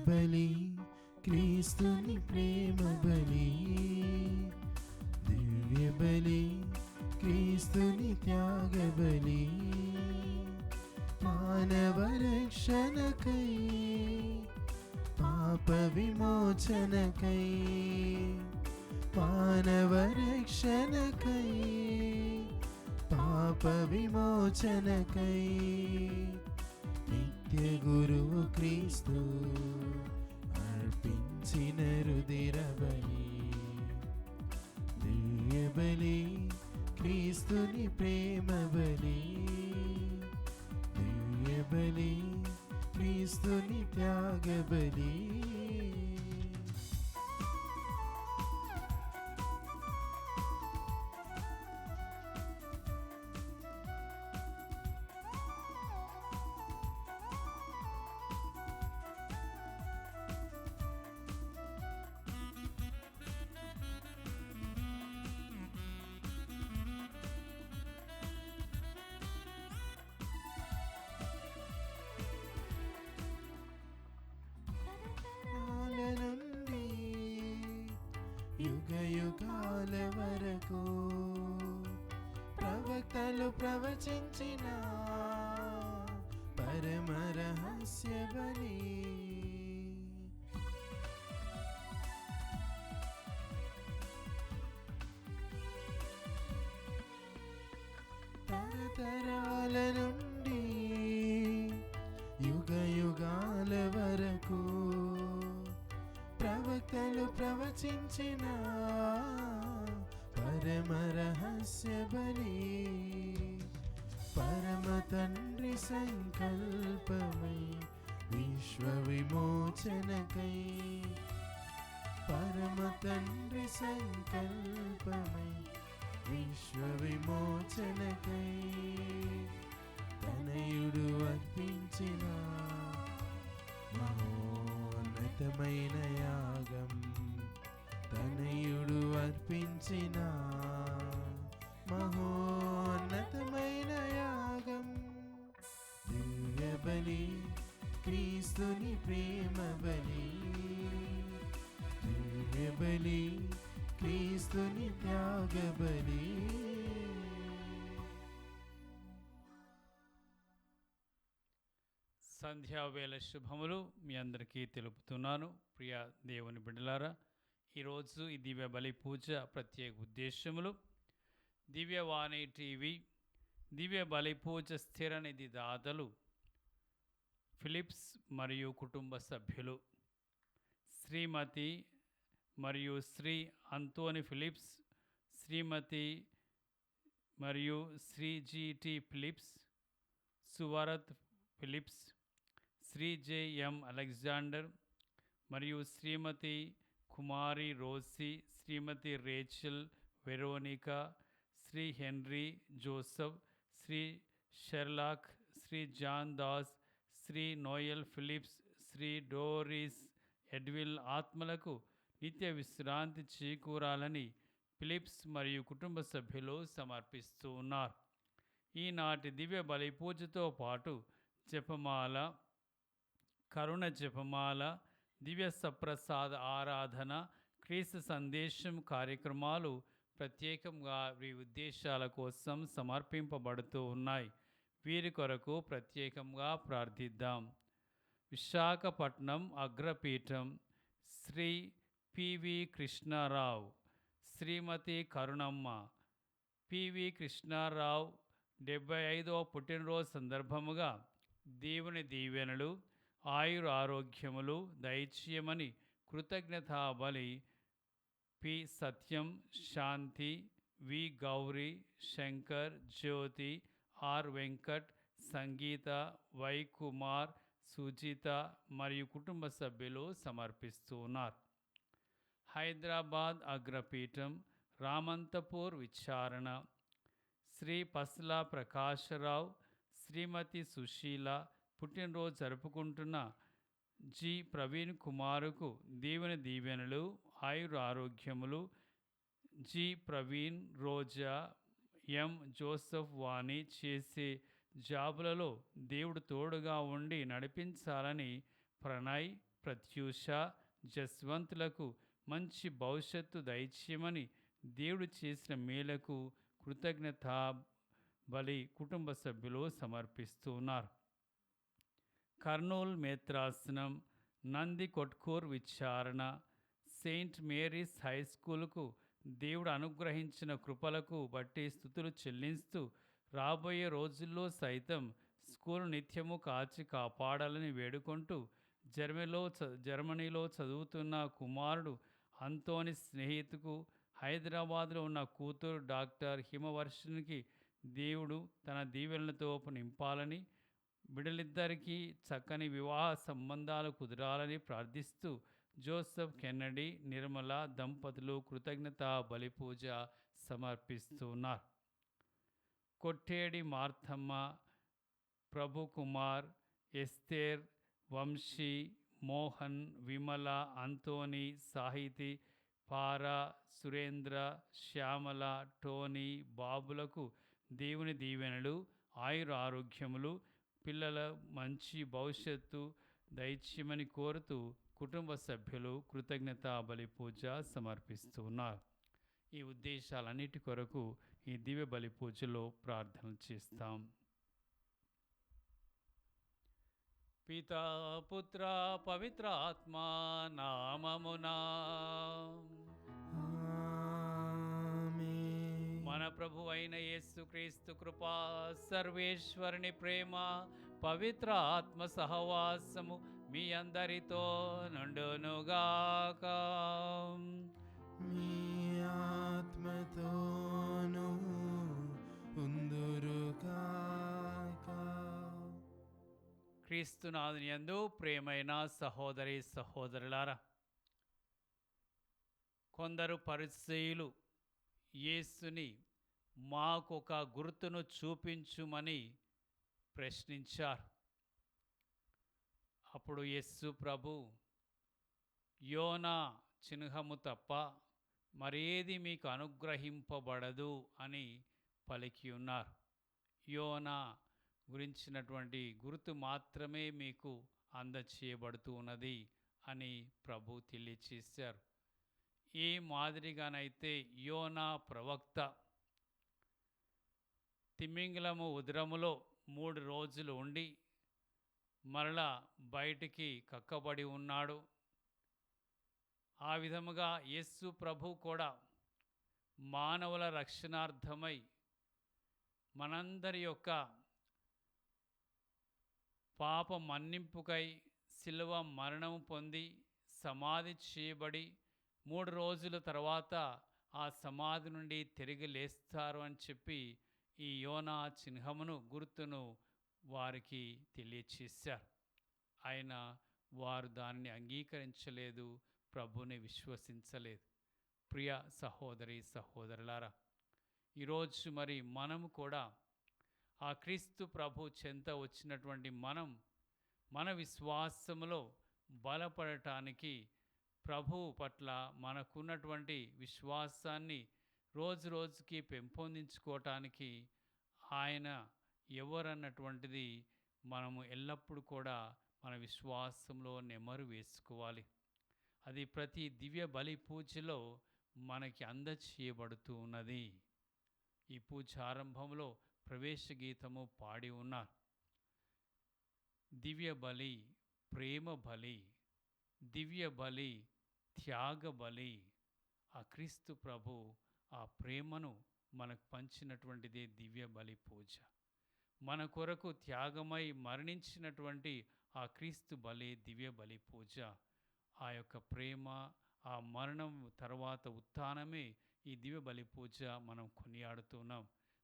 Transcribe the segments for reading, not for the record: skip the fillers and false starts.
బలి క్రీస్తుని ప్రేమ బలి, దివ్య బలి క్రీస్తుని త్యాగ బలి, మానవ రక్షణకై పాప విమోచనకై, మానవ రక్షణకై పాప విమోచనకై, నిత్య గురువు క్రీస్తు అర్పించిన రుధిర బలి, దివ్య బలి క్రీస్తుని ప్రేమ బలి, దివ్య బలి క్రీస్తుని త్యాగ బలి. నుండి యుగ యుగాల వరకు ప్రవక్తలు ప్రవచించిన పరమ రహస్య బలి, తరతరాల నుండి యుగ యుగాల వరకు ప్రవక్తలు ప్రవచించిన పరమ రహస్య బలి, పరమ తండ్రి సంకల్పమై విశ్వ విమోచనకై, పరమ తండ్రి సంకల్పమై విశ్వ విమోచనకై, తనయుడు అర్పించిన మహోన్నతమైన యాగం, తనయుడు అర్పించిన మహోన్నతమైన యాగం, దివ్య బలి క్రీస్తుని ప్రేమ బలి, దివ్య బలి క్రీస్తుని త్యాగ బలి. సంధ్యావేళ శుభములు మీ అందరికీ తెలుపుతున్నాను. ప్రియ దేవుని బిడ్డలారా, ఈరోజు ఈ దివ్య బలి పూజ ప్రత్యేక ఉద్దేశములు. దివ్యవాణి టీవీ దివ్య బలి పూజ స్థిర నిధి దాతలు ఫిలిప్స్ మరియు కుటుంబ సభ్యులు, శ్రీమతి మరియు శ్రీ అంతోని ఫిలిప్స్, శ్రీమతి మరియు Sri GT Phillips, Suvarat Phillips, Sri JM Alexander మరియు Srimathi Kumari Rosy, Srimathi Rachel Veronica, Sri Henry Joseph, Sri Sherlock, Sri John Das, Sri Noel Phillips, Sri Doris Edwin ఆత్మలకు నిత్య విశ్రాంతి చేకూరాలని ఫిలిప్స్ మరియు కుటుంబ సభ్యులు సమర్పిస్తూ ఉన్నారు. ఈనాటి దివ్య బలి పూజతో పాటు జపమాల, కరుణ జపమాల, దివ్య సప్రసాద ఆరాధన, క్రీస్తు సందేశం కార్యక్రమాలు ప్రత్యేకంగా ఈ ఉద్దేశాల కోసం సమర్పింపబడుతూ ఉన్నాయి. వీరి కొరకు ప్రత్యేకంగా ప్రార్థిద్దాం. విశాఖపట్నం అగ్రపీఠం శ్రీ పివి కృష్ణారావు, శ్రీమతి కరుణమ్మ. పివి కృష్ణారావు 75వ పుట్టినరోజు సందర్భముగా దేవుని దీవెనలు, ఆయుర ఆరోగ్యములు దయచేయమని కృతజ్ఞతా బలి పి సత్యం, శాంతి, వి గౌరీ, శంకర్, జ్యోతి, ఆర్ వెంకట్, సంగీత, వై కుమార్, సుజిత మరియు కుటుంబ సభ్యులు సమర్పిస్తూ ఉన్నారు. హైదరాబాద్ అగ్రపీఠం రామంతపూర్ విచారణ శ్రీ పస్లా ప్రకాశరావు, శ్రీమతి సుశీల పుట్టినరోజు జరుపుకుంటున్న జి ప్రవీణ్ కుమారుకు దేవుని దీవెనలు, ఆయుర ఆరోగ్యములు. జి ప్రవీణ్, రోజా, ఎం జోసఫ్ వాణి చేసే జాబులలో దేవుడు తోడుగా ఉండి నడిపించాలని ప్రణయ్, ప్రత్యూష, జస్వంతులకు మంచి భవిష్యత్తు దయచేయమని దేవుడు చేసిన మేలకు కృతజ్ఞత బలి కుటుంబ సభ్యులు సమర్పిస్తున్నారు. కర్నూల్ మేత్రాసనం, నంది కొట్కూర్ విచారణ, సెయింట్ మేరీస్ హై స్కూలుకు దేవుడు అనుగ్రహించిన కృపలకు బట్టి స్తుతులు చెల్లిస్తూ రాబోయే రోజుల్లో సైతం స్కూలు నిత్యము కాచి కాపాడాలని వేడుకుంటూ జర్మనీలో చదువుతున్న కుమారుడు అంతోని స్నేహితుకు హైదరాబాద్లో ఉన్న కూతురు డాక్టర్ హిమవర్షన్కి దేవుడు తన దీవెనలతో నింపాలని, బిడ్డలిద్దరికీ చక్కని వివాహ సంబంధాలు కుదరాలని ప్రార్థిస్తూ జోసెఫ్ కెన్నడీ, నిర్మల దంపతులు కృతజ్ఞత బలిపూజ సమర్పిస్తున్నారు. కొట్టేడి మార్తమ్మ, ప్రభుకుమార్, ఎస్తేర్, వంశీ, మోహన్, విమల, అంతోని, సాహితి, పారా, సురేంద్ర, శ్యామల, టోనీ, బాబులకు దేవుని దీవెనలు, ఆయుర ఆరోగ్యములు, పిల్లల మంచి భవిష్యత్తు దయచేయమని కోరుతూ కుటుంబ సభ్యులు కృతజ్ఞత బలి పూజ సమర్పిస్తున్నారు. ఈ ఉద్దేశాలన్నిటి కొరకు ఈ దివ్య బలి పూజలో ప్రార్థన చేస్తాం. పితా పుత్ర పవిత్ర ఆత్మ నామమునా మన ప్రభు అయిన యేసుక్రీస్తు కృపా, సర్వేశ్వరుని ప్రేమ, పవిత్ర ఆత్మ సహవాసము మీ అందరితో నుండునుగాక. మీ ఆత్మతోను ఉందురుగాక. క్రీస్తునాథుని యందు ప్రియమైన సహోదరి సహోదరులారా, కొందరు పరిసయ్యులు యేసుని మాకొక గుర్తును చూపించుమని ప్రశ్నించారు. అప్పుడు యేసు ప్రభు యోనా చిహ్నము తప్ప మరేది మీకు అనుగ్రహింపబడదు అని పలికి ఉన్నారు. యోనా గురించినటువంటి గుర్తు మాత్రమే మీకు అందచేయబడుతూ ఉన్నది అని ప్రభు తెలియచేశారు. ఈ మాదిరిగానైతే యోనా ప్రవక్త తిమింగలము ఉదరములో 3 రోజులు ఉండి మరలా బయటికి కక్కబడి ఉన్నాడు. ఆ విధముగా యేసు ప్రభు కూడా మానవుల రక్షణార్థమై మనందరి యొక్క పాప మన్నింపుకై శిలువ మరణము పొంది సమాధి చేయబడి 3 రోజుల తర్వాత ఆ సమాధి నుండి తిరిగి లేస్తారు అని చెప్పి ఈ యోనా చిహ్నమును గుర్తును వారికి తెలియచేశారు. అయినా వారు దానిని అంగీకరించలేదు, ప్రభుని విశ్వసించలేదు. ప్రియ సహోదరి సహోదరులారా, ఈరోజు మరి మనము కూడా ఆ క్రీస్తు ప్రభు చెంత వచ్చినటువంటి మన విశ్వాసములో బలపడటానికి, ప్రభు పట్ల మనకున్నటువంటి విశ్వాసాన్ని రోజు రోజుకి పెంపొందించుకోవటానికి ఆయన ఎవరన్నటువంటిది మనము ఎల్లప్పుడూ కూడా మన విశ్వాసంలో నెమరు వేసుకోవాలి. అది ప్రతి దివ్య బలి పూజలో మనకి అందచేయబడుతూ ఉన్నది. ఈ పూజ ఆరంభంలో ప్రవేశ గీతము పాడి ఉన్నారు. దివ్య బలి, ప్రేమ బలి, దివ్య బలి, త్యాగ బలి. ఆ క్రీస్తు ప్రభు ఆ ప్రేమను మనకు పంచినటువంటిదే దివ్య బలి పూజ. మన కొరకు త్యాగమై మరణించినటువంటి ఆ క్రీస్తు బలి దివ్య బలి పూజ. ఆ యొక్క ప్రేమ, ఆ మరణం తర్వాత ఉత్థానమే ఈ దివ్య బలి పూజ మనం కొనియాడుతున్నాం.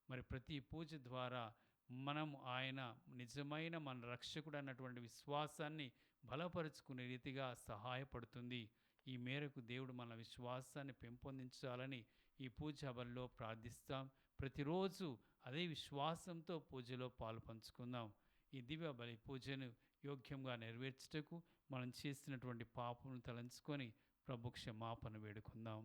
మరి ప్రతి పూజ ద్వారా మనం ఆయన నిజమైన మన రక్షకుడు అన్నటువంటి విశ్వాసాన్ని బలపరుచుకునే రీతిగా సహాయపడుతుంది. ఈ మేరకు దేవుడు మన విశ్వాసాన్ని పెంపొందించాలని ఈ పూజ బలిలో ప్రార్థిస్తాం. ప్రతిరోజు అదే విశ్వాసంతో పూజలో పాలు పంచుకుందాం. ఈ దివ్య బలి పూజను యోగ్యంగా నెరవేర్చుటకు మనం చేసినటువంటి పాపమును తలంచుకొని ప్రభు క్షమాపణ వేడుకుందాం.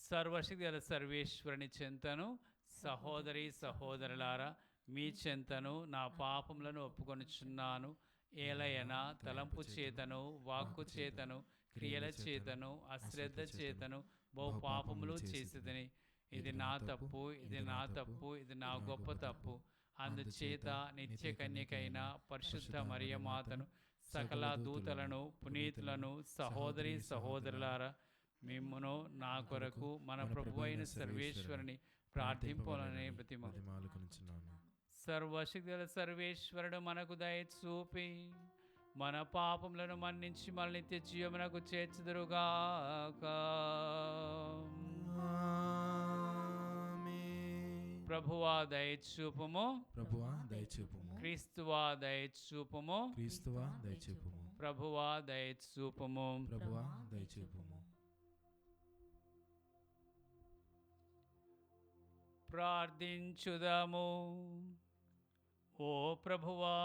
సర్వశక్తి గల సర్వేశ్వరుని చెంతను సహోదరి సహోదరులారా, మీ చెంతను నా పాపములను ఒప్పుకొనుచున్నాను. ఏలయనా తలంపు చేతను, వాక్కు చేతను, క్రియల చేతను, అశ్రద్ధ చేతను బహు పాపములు చేసేదని. ఇది నా తప్పు, ఇది నా తప్పు, ఇది నా గొప్ప తప్పు. అందుచేత నిత్య కన్యకైన పరిశుద్ధ మరియమాతను, సకల దూతలను, పునీతులను, సహోదరి సహోదరులారా, మిమ్మును నా కొరకు మన ప్రభువైన సర్వేశ్వరుని ప్రార్థింపాలని బ్రతిమాలుకొనుచున్నాను. సర్వశక్తుల సర్వేశ్వరుడు మనకు దయ చూపి మన పాపములను మన్నించి మన నిత్య జీవమునకు చేర్చుదురుగాక. ఆమేన్. ప్రభువా దయ చూపుము, ప్రభువా దయచూపుము. క్రీస్తువా దయ చూపుము, క్రీస్తువా దయచూపుము. ప్రభువా దయ చూపుము. ప్రభువా దయచూపుము. ప్రార్థించుదము. ఓ ప్రభువా,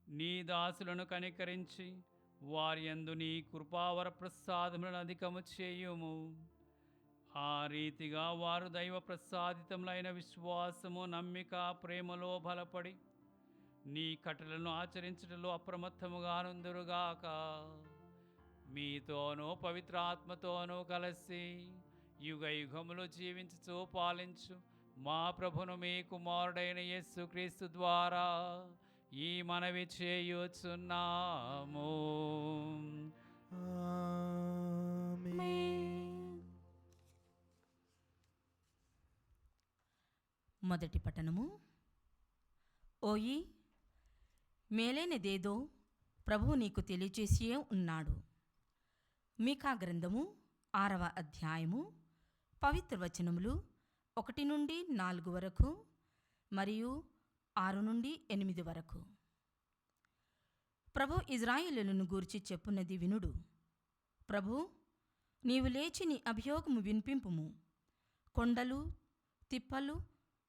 నీ దాసులను కనికరించి వారి యందు నీ కృపావర ప్రసాదములను అధికము చేయుము. ఆ రీతిగా వారు దైవ ప్రసాదితములైన విశ్వాసము, నమ్మిక, ప్రేమలో బలపడి నీ కట్టలను ఆచరించటంలో అప్రమత్తముగా నుందురుగాక. మీతోనూ పవిత్రాత్మతోనూ కలిసి యుగ యుగములు జీవించుచూ పాలించు మా ప్రభును మీ కుమారుడైన యేసుక్రీస్తు ద్వారా ఈ మనవి చేయుచున్నాము. ఆమేన్. మొదటి పఠనము. ఓయి, మేలైనదేదో ప్రభువు నీకు తెలియచేసియే ఉన్నాడు. మీకా గ్రంథము 6వ అధ్యాయము పవిత్ర వచనములు 1 నుండి 4 వరకు మరియు 6 నుండి 8 వరకు. ప్రభు ఇజ్రాయేలులను గూర్చి చెప్పున్నది వినుడు. ప్రభు, నీవు లేచి నీ అభియోగము వినిపింపుము. కొండలు తిప్పలు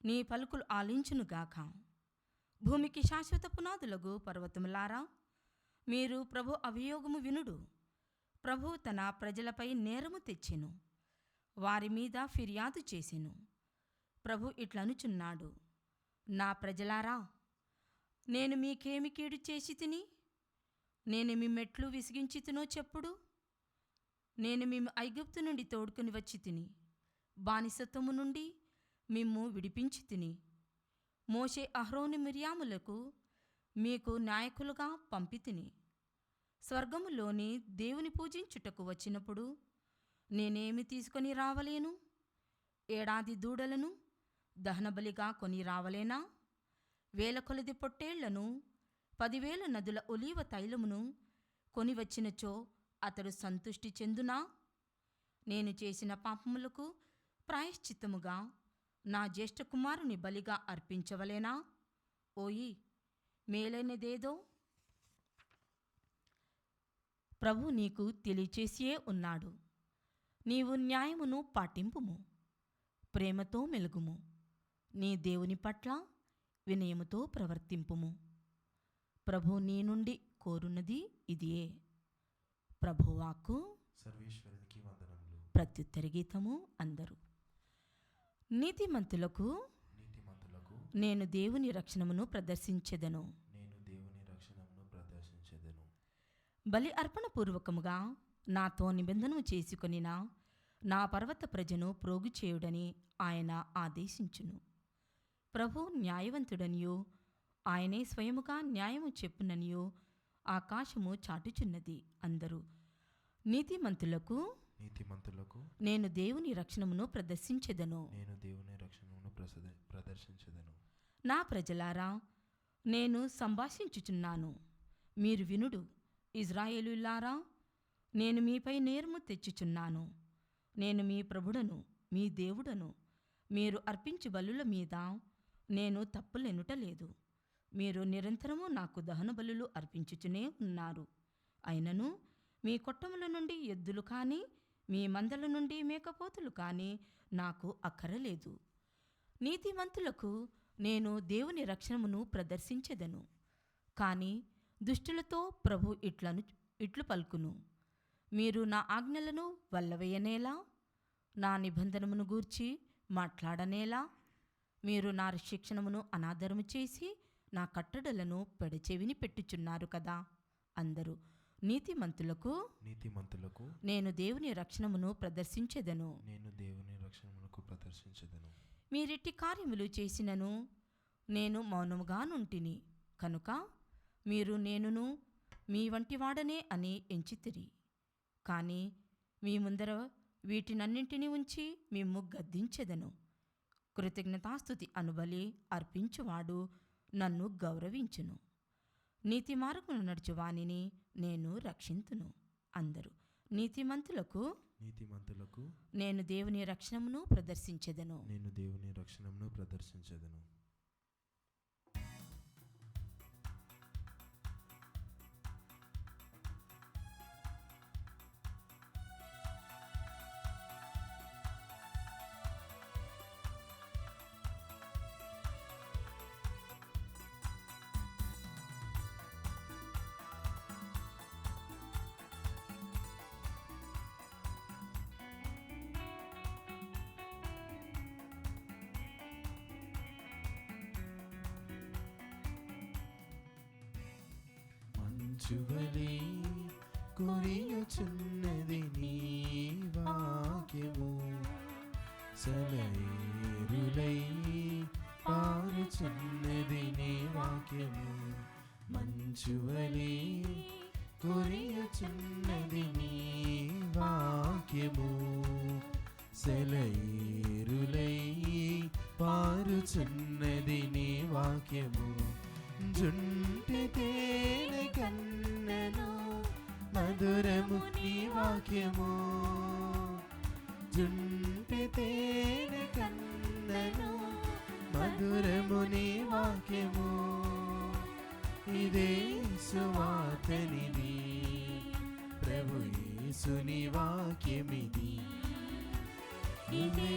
నీ పలుకులు ఆలించునుగాక. భూమికి శాశ్వత పునాదులకు పర్వతములారా, మీరు ప్రభు అభియోగము వినుడు. ప్రభు తన ప్రజలపై నేరము తెచ్చెను, వారి మీద ఫిర్యాదు చేసెను. ప్రభు ఇట్లనుచున్నాడు, నా ప్రజలారా, నేను మీకేమి కీడు చేసి తిని, నేను మీ మెట్లు విసిగించి తినో చెప్పుడు. నేను మేము ఐగుప్తు నుండి తోడుకుని వచ్చి తిని, బానిసత్వము నుండి మిమ్ము విడిపించి తిని, మోషే అహరోను మిర్యాములకు మీకు నాయకులుగా పంపితిని. స్వర్గములోని దేవుని పూజించుటకు వచ్చినప్పుడు నేనేమి తీసుకొని రావలేను? ఏడాది దూడలను దహనబలిగా కొని రావలేనా? 1000 కొలది పొట్టేళ్లను 10,000 నదుల ఒలీవ తైలమును కొని వచ్చినచో అతడు సంతుష్టి చెందునా? నేను చేసిన పాపములకు ప్రాయశ్చిత్తముగా నా జ్యేష్ఠ కుమారుని బలిగా అర్పించవలేనా? ఓయి, మేలైనదేదో ప్రభు నీకు తెలియచేసియే ఉన్నాడు. నీవు న్యాయమును పాటింపుము, ప్రేమతో మెలుగుము, నీ దేవుని పట్ల వినయముతో ప్రవర్తింపుము. ప్రభు నీ నుండి కోరున్నది ఇదియే. ప్రభువాకు సర్వేశ్వరునికి వందనములు. ప్రత్యుత్తర గీతము. అందరూ. నీతిమంతులకు నీతిమంతులకు నేను దేవుని రక్షణమును ప్రదర్శించెదను. నేను దేవుని రక్షణను ప్రదర్శించెదను. బలి అర్పణ పూర్వకముగా నాతో నిబంధనము చేసుకొనిన నా పర్వత ప్రజను ప్రోగు చేయుడని ఆయన ఆదేశించును. ప్రభు న్యాయవంతుడనియో, ఆయనే స్వయముగా న్యాయము చెప్పుననియో ఆకాశము చాటుచున్నది. అందరూ. నీతిమంతులకు నీతిమంతులకు నేను దేవుని రక్షణమును ప్రదర్శించెదను. నేను దేవుని రక్షణను ప్రదర్శించెదను. నా ప్రజలారా, నేను సంభాషించుచున్నాను, మీరు వినుడు. ఇజ్రాయేలులారా, నేను మీపై నేరము తెచ్చుచున్నాను. నేను మీ ప్రభుడను, మీ దేవుడను. మీరు అర్పించు బలుల మీద నేను తప్పులెనుటలేదు. మీరు నిరంతరము నాకు దహన బలులు అర్పించుచునే ఉన్నారు. అయినను మీ కొట్టముల నుండి ఎద్దులు కానీ, మీ మందల నుండి మేకపోతులు కానీ నాకు అక్కరలేదు. నీతిమంతులకు నేను దేవుని రక్షణమును ప్రదర్శించెదను. కానీ దుష్టులతో ప్రభు ఇట్లు పలుకును, మీరు నా ఆజ్ఞలను వల్లవేయనేలా, నా నిబంధనమును గూర్చి మాట్లాడనేలా? మీరు నా శిక్షణమును అనాదరము చేసి నా కట్టడలను పెడచెవిని పెట్టుచున్నారు కదా. అందరూ నీతిమంతులకు నీతిమంతులకు నేను దేవుని రక్షణమును ప్రదర్శించెదను. నేను దేవుని రక్షణమునకు ప్రదర్శించెదను. మీరిట్టి కార్యములు చేసినను నేను మౌనముగానుంటిని కనుక మీరు నేనును మీ వంటి వాడనే అని ఎంచితిరి. కానీ మీ ముందర వీటినన్నింటినీ ఉంచి మిమ్ము గద్దించెదను. కృతజ్ఞతాస్తుతి అనుబలి అర్పించువాడు నన్ను గౌరవించును. నీతి మార్గమున నడుచువానిని నేను రక్షింతును. అందరూ నీతిమంతులకు నీతిమంతులకు నేను దేవుని రక్షణమును ప్రదర్శించెదను. నేను దేవుని రక్షణమును ప్రదర్శించెదను. మంచువలే కురియుచున్నది నీ వాక్యము, సెలయేరులై పారుచున్నది నీ వాక్యము. మంచువలే కురియుచున్నది నీ వాక్యము, సెలయేరులై పారుచున్నది నీ వాక్యము. జుంటి తేనె కన్నెను మధురము నీ వాక్యము, జుంటి తేనె కన్నెను మధురము నీ వాక్యము. ఇదే సువార్తనిది, ప్రభు యేసుని వాక్యమిది. ఇదే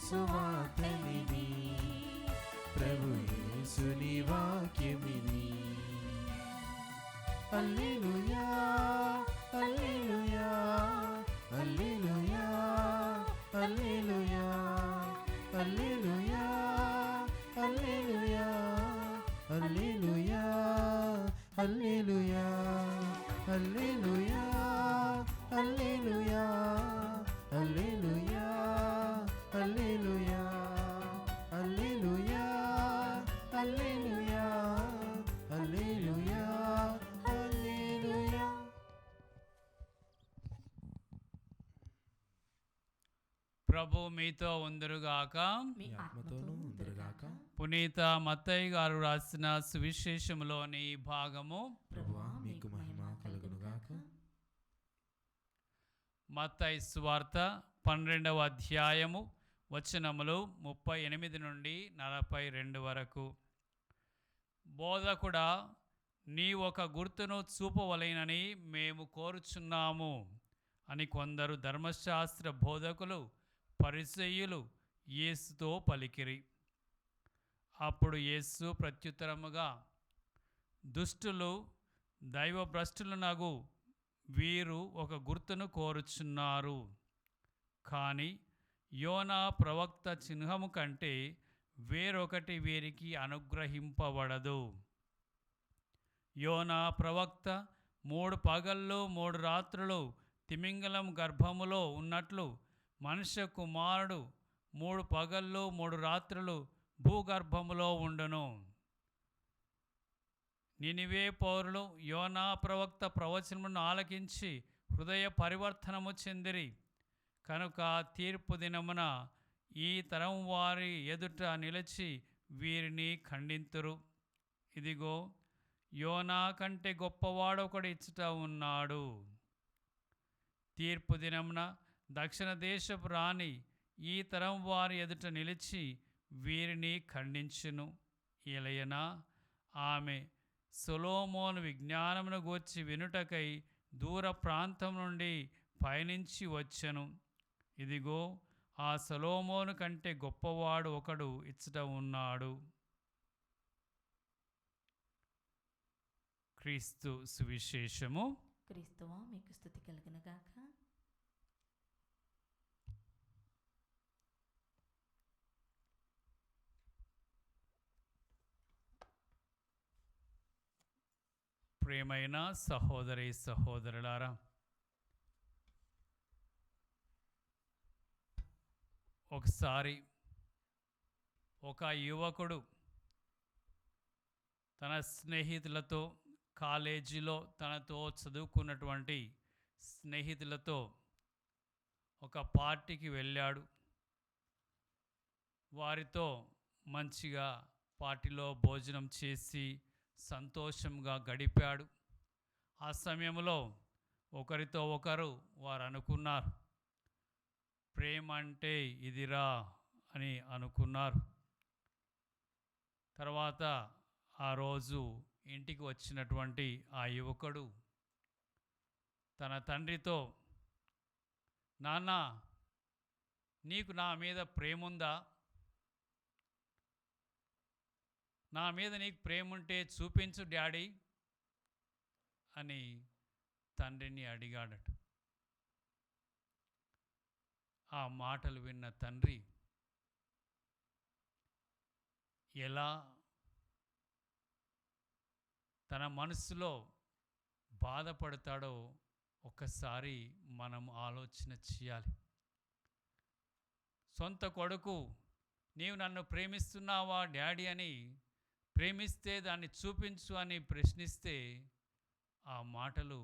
సువార్తనిది, ప్రభు యేసుని వాక్యమిది. హల్లెలూయా హల్లెలూయా హల్లెలూయా హల్లెలూయా హల్లెలూయా హల్లెలూయా హల్లెలూయా హల్లెలూయా హల్లెలూయా హల్లెలూయా హల్లెలూయా హల్లెలూయా హల్లెలూయా హల్లెలూయా హల్లెలూయా హల్లెలూయా. ప్రభు మీతో ఉందరుగాక. మీ ఆత్మతోనూ ఉందరుగాక. పునీత మత్తయి గారు రాసిన సువిశేషములోని భాగము. ప్రభువా మీకు మహిమ కలుగునుగాక. మత్తయి సువార్త 12వ అధ్యాయము వచనములు 38 నుండి 42 వరకు. బోధకుడా, నీ ఒక గుర్తును చూపవలెనని మేము కోరుచున్నాము అని కొందరు ధర్మశాస్త్ర బోధకులు పరిసయ్యులు యేసుతో పలికిరి. అప్పుడు యేసు ప్రత్యుత్తరముగా, దుష్టులు దైవభ్రష్టులనగు వీరు ఒక గుర్తును కోరుచున్నారు. కానీ యోనా ప్రవక్త చిహ్నము కంటే వేరొకటి వీరికి అనుగ్రహింపబడదు. యోనా ప్రవక్త 3 పగళ్ళు 3 రాత్రులు తిమింగలం గర్భములో ఉన్నట్లు మనుష్య కుమారుడు 3 పగళ్ళు 3 రాత్రులు భూగర్భములో ఉండును. నినివే పౌరులు యోనా ప్రవక్త ప్రవచనమును ఆలకించి హృదయ పరివర్తనము చెందిరి. కనుక తీర్పు దినమున ఈ తరం వారి ఎదుట నిలిచి వీరిని ఖండింతురు. ఇదిగో, యోనా కంటే గొప్పవాడొకడు ఇచ్చట ఉన్నాడు. తీర్పు దినమున దక్షిణ దేశపు రాణి ఈ తరం వారి ఎదుట నిలిచి వీరిని ఖండించును. ఇలయనా ఆమె సొలొమోను విజ్ఞానమును గూర్చి వినుటకై దూర ప్రాంతం నుండి పయనించి వచ్చెను. ఇదిగో, ఆ సొలొమోను కంటే గొప్పవాడు ఒకడు ఇచ్చట ఉన్నాడు. క్రీస్తు సువిశేషము. క్రీస్తువా మీకు స్తుతి కలుగునుగాక. ప్రియమైన సహోదరి సహోదరులారా, ఒకసారి ఒక యువకుడు తన స్నేహితులతో, కాలేజీలో తనతో చదువుకున్నటువంటి స్నేహితులతో ఒక పార్టీకి వెళ్ళాడు. వారితో మంచిగా పార్టీలో భోజనం చేసి సంతోషంగా గడిపాడు. ఆ సమయంలో ఒకరితో ఒకరు వారు అనుకున్నారు, ప్రేమ అంటే ఇదిరా అని అనుకున్నారు. తర్వాత ఆ రోజు ఇంటికి వచ్చినటువంటి ఆ యువకుడు తన తండ్రితో, నాన్న, నీకు నా మీద ప్రేమ ఉందా? నా మీద నీకు ప్రేమ ఉంటే చూపించు డాడీ అని తండ్రిని అడిగాడట. ఆ మాటలు విన్న తండ్రి ఎలా తన మనసులో బాధపడతాడో ఒక్కసారి మనం ఆలోచన చేయాలి. సొంత కొడుకు, నీవు నన్ను ప్రేమిస్తున్నావా డాడీ అని, ప్రేమిస్తే దాన్ని చూపించు అని ప్రశ్నిస్తే ఆ మాటలు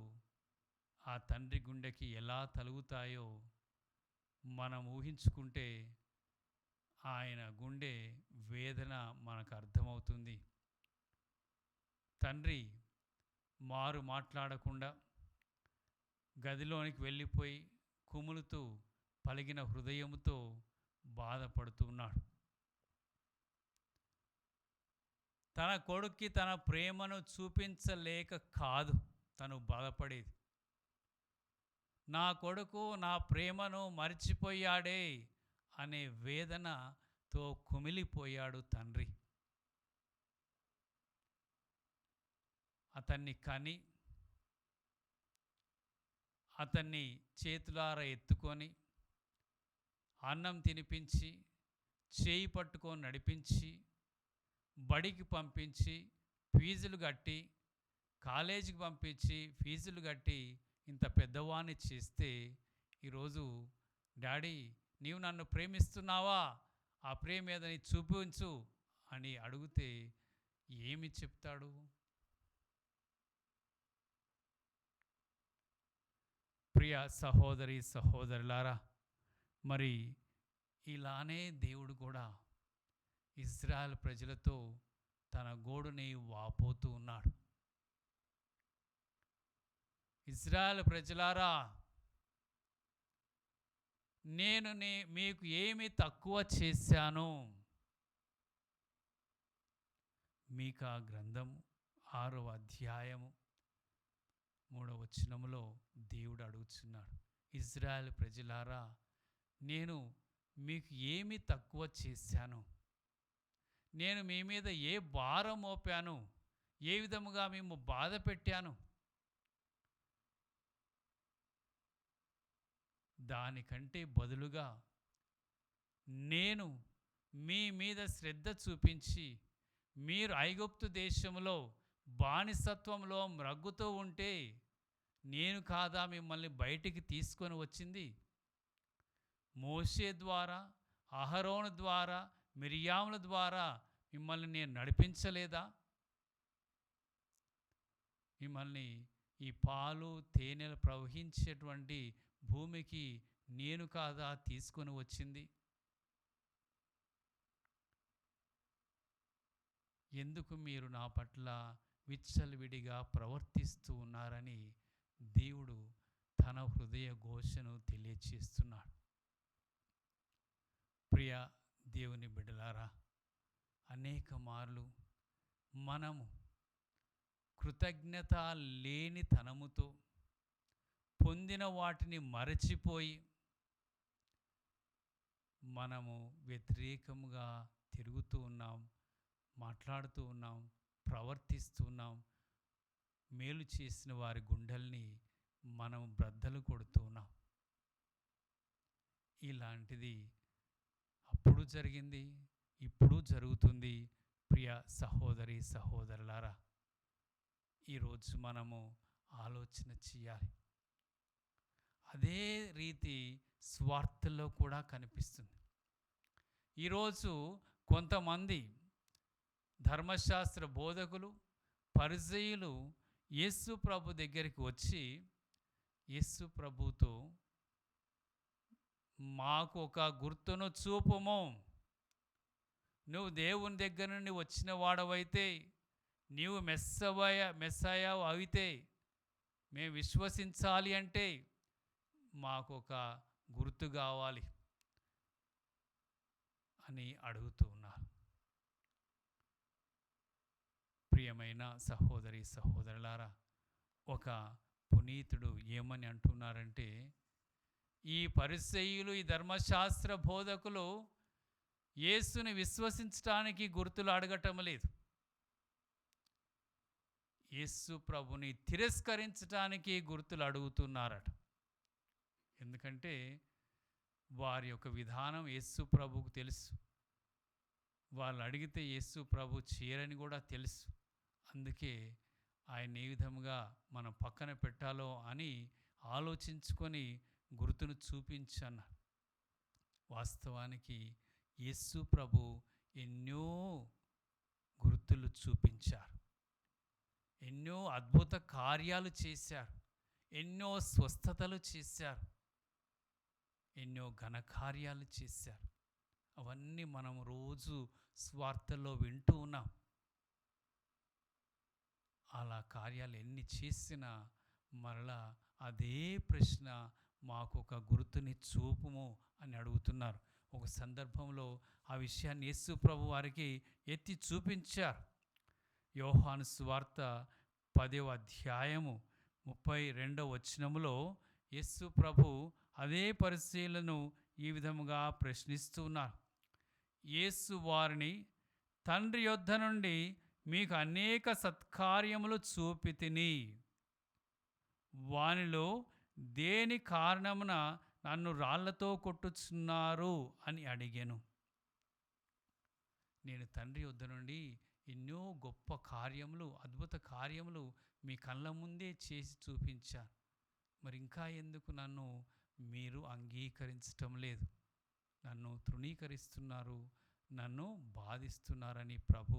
ఆ తండ్రి గుండెకి ఎలా తలుగుతాయో మనం ఊహించుకుంటే ఆయన గుండె వేదన మనకు అర్థమవుతుంది. తండ్రి మారు మాట్లాడకుండా గదిలోనికి వెళ్ళిపోయి కుములుతూ పలిగిన హృదయముతో బాధపడుతున్నాడు. తన కొడుక్కి తన ప్రేమను చూపించలేక కాదు తను బాధపడేది, నా కొడుకు నా ప్రేమను మర్చిపోయాడే అనే వేదనతో కుమిలిపోయాడు తండ్రి. అతన్ని కని, అతన్ని చేతులారా ఎత్తుకొని అన్నం తినిపించి, చేయి పట్టుకొని నడిపించి, బడికి పంపించి, ఫీజులు కట్టి, కాలేజీకి పంపించి ఫీజులు కట్టి ఇంత పెద్దవాణ్ణి చేస్తే ఈరోజు డాడీ నీవు నన్ను ప్రేమిస్తున్నావా, ఆ ప్రేమ ఏదని చూపించు అని అడిగితే ఏమి చెప్తాడు? ప్రియ సహోదరి సహోదరులారా, మరి ఇలానే దేవుడు కూడా ఇజ్రాయెల్ ప్రజలతో తన గోడుని వాపోతూ ఉన్నాడు. ఇజ్రాయెల్ ప్రజలారా, నేను మీకు ఏమి తక్కువ చేశాను? మీకా గ్రంథం 6వ అధ్యాయము 3వ వచనములో దేవుడు అడుగుతున్నాడు, ఇజ్రాయెల్ ప్రజలారా, నేను మీకు ఏమి తక్కువ చేశాను? నేను మీ మీద ఏ భారం మోపాను? ఏ విధముగా మేము బాధ పెట్టాను? దానికంటే బదులుగా నేను మీ మీద శ్రద్ధ చూపించి, మీరు ఐగుప్తు దేశంలో బానిసత్వంలో మ్రగ్గుతూ ఉంటే నేను కాదా మిమ్మల్ని బయటికి తీసుకొని వచ్చింది? మోషే ద్వారా, అహరోను ద్వారా, మిరియాముల ద్వారా మిమ్మల్ని నేను నడిపించలేదా? మిమ్మల్ని ఈ పాలు తేనెలు ప్రవహించేటువంటి భూమికి నేను కాదా తీసుకొని వచ్చింది? ఎందుకు మీరు నా పట్ల విచ్చలవిడిగా ప్రవర్తిస్తూ ఉన్నారని దేవుడు తన హృదయ ఘోషను తెలియచేస్తున్నాడు. ప్రియ దేవుని బిడ్డలారా, అనేక మార్లు మనము కృతజ్ఞత లేని తనముతో పొందిన వాటిని మరచిపోయి మనము వ్యతిరేకంగా తిరుగుతూ ఉన్నాం, మాట్లాడుతూ ఉన్నాం, ప్రవర్తిస్తూ ఉన్నాం. మేలు చేసిన వారి గుండెల్ని మనం బ్రద్దలు కొడుతూ ఉన్నాం. ఇలాంటిది అప్పుడు జరిగింది, ఇప్పుడు జరుగుతుంది. ప్రియ సహోదరి సహోదరులారా, ఈరోజు మనము ఆలోచన చేయాలి. అదే రీతి స్వార్థలో కూడా కనిపిస్తుంది. ఈరోజు కొంతమంది ధర్మశాస్త్ర బోధకులు, పరిసయ్యులు యేసు ప్రభు దగ్గరికి వచ్చి యేసు ప్రభుతో మాకు ఒక గుర్తును చూపుము, నువ్వు దేవుని దగ్గర నుండి వచ్చిన వాడవైతే, నీవు మెస్సయ అయితే మేము విశ్వసించాలి అంటే మాకు ఒక గుర్తు కావాలి అని అడుగుతూ ఉన్నారు. ప్రియమైన సహోదరి సహోదరులారా, ఒక పునీతుడు ఏమని అంటున్నారంటే, ఈ పరిసయ్యులు, ఈ ధర్మశాస్త్ర బోధకులు యేసుని విశ్వసించడానికి గుర్తులు అడగటం లేదు, యేసు ప్రభుని తిరస్కరించడానికి గుర్తులు అడుగుతున్నారట. ఎందుకంటే వారి యొక్క విధానం యేసు ప్రభుకు తెలుసు. వాళ్ళు అడిగితే యేసు ప్రభు చేయరని కూడా తెలుసు. అందుకే ఆయన ఏ విధంగా మనం పక్కన పెట్టాలో అని ఆలోచించుకొని గుర్తును చూపించన్నారు. వాస్తవానికి యేసు ప్రభు ఎన్నో గుర్తులు చూపించారు, ఎన్నో అద్భుత కార్యాలు చేశారు, ఎన్నో స్వస్థతలు చేశారు, ఎన్నో ఘనకార్యాలు చేశారు. అవన్నీ మనం రోజు స్వార్థలో వింటూ ఉన్నాం. అలా కార్యాలు ఎన్ని చేసినా మరలా అదే ప్రశ్న, మాకు ఒక గుర్తుని చూపుము అని అడుగుతున్నారు. ఒక సందర్భంలో ఆ విషయాన్ని యేసు ప్రభు వారికి ఎత్తి చూపించారు. యోహాను సువార్త 10వ అధ్యాయము 32వ వచనములో యేసు ప్రభు అదే పరిశీలనను ఈ విధముగా ప్రశ్నిస్తున్నారు. యేసు వారిని, తండ్రి యొద్ద నుండి మీకు అనేక సత్కార్యములు చూపితిని, వానిలో దేని కారణమున నన్ను రాళ్లతో కొట్టుచున్నారు అని అడిగాను. నేను తండ్రి యొద్ద నుండి ఎన్నో గొప్ప కార్యములు, అద్భుత కార్యములు మీ కళ్ళ ముందే చేసి చూపించాను. మరి ఇంకా ఎందుకు నన్ను మీరు అంగీకరించటం లేదు? నన్ను తృణీకరిస్తున్నారు, నన్ను బాధిస్తున్నారని ప్రభు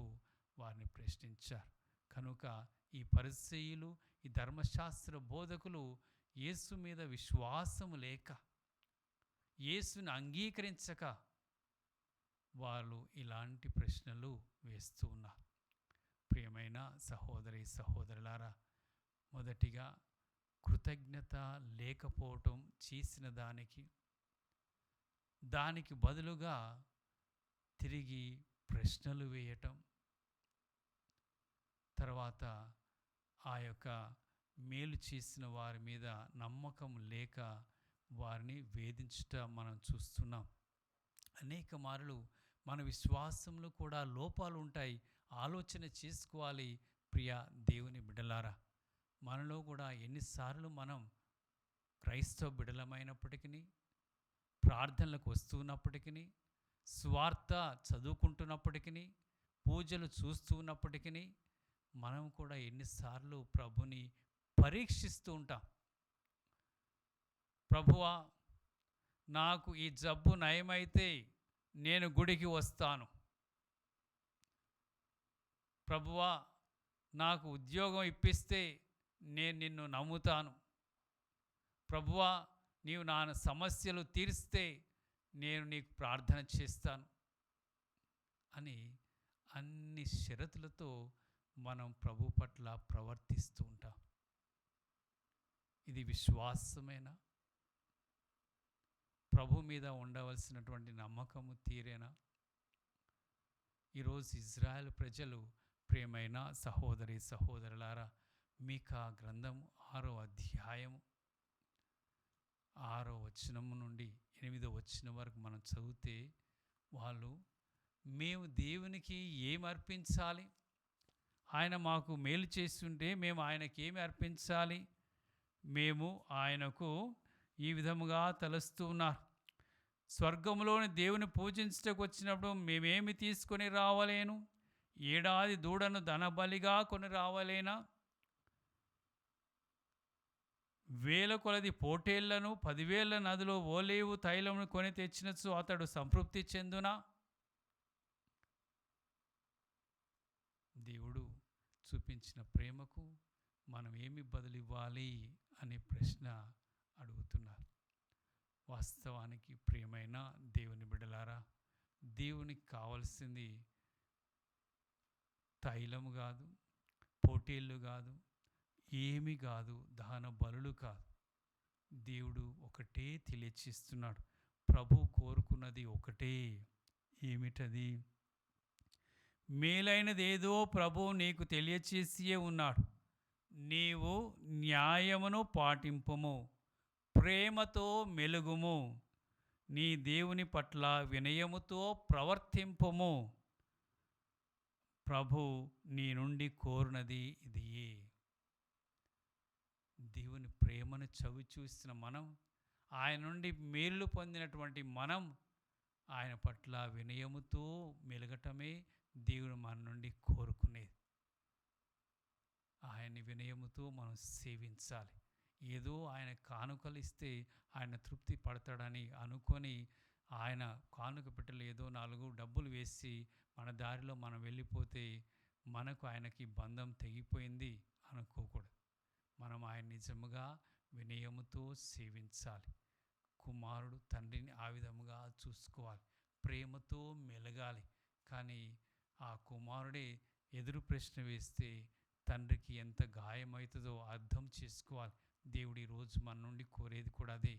వారిని ప్రశ్నించారు. కనుక ఈ పరిసయ్యులు, ఈ ధర్మశాస్త్ర బోధకులు యేసు మీద విశ్వాసము లేక, యేసుని అంగీకరించక వాళ్ళు ఇలాంటి ప్రశ్నలు వేస్తూ ఉన్నారు. ప్రియమైన సహోదరి సహోదరులారా, మొదటిగా కృతజ్ఞత లేకపోవటం చేసిన దానికి బదులుగా తిరిగి ప్రశ్నలు వేయటం, తర్వాత ఆ యొక్క మేలు చేసిన వారి మీద నమ్మకం లేక వారిని వేధించటం మనం చూస్తున్నాం. అనేక మార్లు మన విశ్వాసంలో కూడా లోపాలు ఉంటాయి. ఆలోచన చేసుకోవాలి. ప్రియ దేవుని బిడ్డలారా, మనలో కూడా ఎన్నిసార్లు మనం క్రైస్తవ బిడ్డలమైనప్పటికీ, ప్రార్థనలకు వస్తున్నప్పటికీ, స్వార్థ చదువుకుంటున్నప్పటికీ, పూజలు చూస్తున్నప్పటికీ మనం కూడా ఎన్నిసార్లు ప్రభుని పరీక్షిస్తూ ఉంటాం. ప్రభువా, నాకు ఈ జబ్బు నయమైతే నేను గుడికి వస్తాను. ప్రభువా, నాకు ఉద్యోగం ఇప్పిస్తే నేను నిన్ను నమ్ముతాను. ప్రభువా, నీవు నా సమస్యలు తీరిస్తే నేను నీకు ప్రార్థన చేస్తాను అని అన్ని షరతులతో మనం ప్రభు పట్ల ప్రవర్తిస్తూ ఉంటాం. ఇది విశ్వాసమేనా? ప్రభు మీద ఉండవలసినటువంటి నమ్మకము తీరేనా? ఈరోజు ఇజ్రాయెల్ ప్రజలు, ప్రియమైన సహోదరి సహోదరులారా, మీకా గ్రంథం 6వ అధ్యాయము 6వ వచనం నుండి 8వ వచనం వరకు మనం చదివితే, వాళ్ళు మేము దేవునికి ఏమి అర్పించాలి? ఆయన మాకు మేలు చేస్తుంటే మేము ఆయనకి ఏమి అర్పించాలి? మేము ఆయనకు ఈ విధముగా తలస్తూ ఉన్నారు. స్వర్గంలోని దేవుని పూజించటకు వచ్చినప్పుడు మేమేమి తీసుకొని రావలేను? ఏడాది దూడను ధనబలిగా కొని రావలేనా? వేల కొలది పోటేళ్లను 10,000 నదిలో ఓలేవు తైలమును కొని తెచ్చినచు అతడు సంతృప్తి చెందునా? దేవుడు చూపించిన ప్రేమకు మనం ఏమి బదులివ్వాలి అనే ప్రశ్న అడుగుతున్నారు. వాస్తవానికి ప్రియమైన దేవుని బిడ్డలారా, దేవునికి కావలసింది తైలము కాదు, పోటీళ్ళు కాదు, ఏమి కాదు, దహన బలులు కాదు. దేవుడు ఒకటే తెలియచేస్తున్నాడు. ప్రభు కోరుకున్నది ఒకటే. ఏమిటది? మేలైనదేదో ప్రభు నీకు తెలియచేసియే ఉన్నాడు. నీవు న్యాయమును పాటింపుము, ప్రేమతో మెలుగుము, నీ దేవుని పట్ల వినయముతో ప్రవర్తింపుము. ప్రభు నీ నుండి కోరునది ఇదియే. దేవుని ప్రేమను చవి చూసిన మనం, ఆయన నుండి మేలు పొందినటువంటి మనం, ఆయన పట్ల వినయముతో మెలగటమే దేవుడు మన నుండి కోరుకునేది. ఆయన వినయముతో మనం సేవించాలి. ఏదో ఆయన కానుకలు ఇస్తే ఆయన తృప్తి పడతాడని అనుకొని ఆయన కానుక పెట్టలు ఏదో 4 డబ్బులు వేసి మన దారిలో మనం వెళ్ళిపోతే మనకు ఆయనకి బంధం తెగిపోయింది అనుకోకూడదు. మనం ఆయన నిజముగా వినయముతో సేవించాలి. కుమారుడు తండ్రిని ఆ విధముగా చూసుకోవాలి, ప్రేమతో మెలగాలి. కానీ ఆ కుమారుడే ఎదురు ప్రశ్న వేస్తే తండ్రికి ఎంత గాయమవుతుందో అర్థం చేసుకోవాలి. దేవుడు ఈరోజు మన నుండి కోరేది కూడా అదే.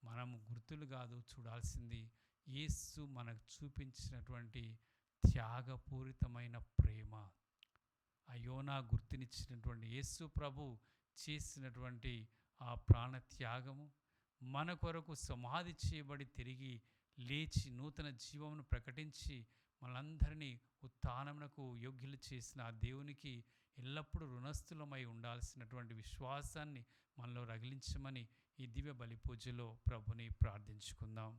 మనం గుర్తులు కాదు చూడాల్సింది, యేసు మనకు చూపించినటువంటి త్యాగపూరితమైన ప్రేమ. అయోనా గుర్తునిచ్చినటువంటి యేసు ప్రభు చేసినటువంటి ఆ ప్రాణ త్యాగము, మన కొరకు సమాధి చేయబడి తిరిగి లేచి నూతన జీవమును ప్రకటించి మనందరినీ ఉత్థానమునకు యోగ్యులు చేసిన ఆ దేవునికి ఎల్లప్పుడూ రుణస్థులమై ఉండాల్సినటువంటి విశ్వాసాన్ని మనలో రగిలించమని ఈ దివ్య బలి పూజలో ప్రభుని ప్రార్థించుకుందాం.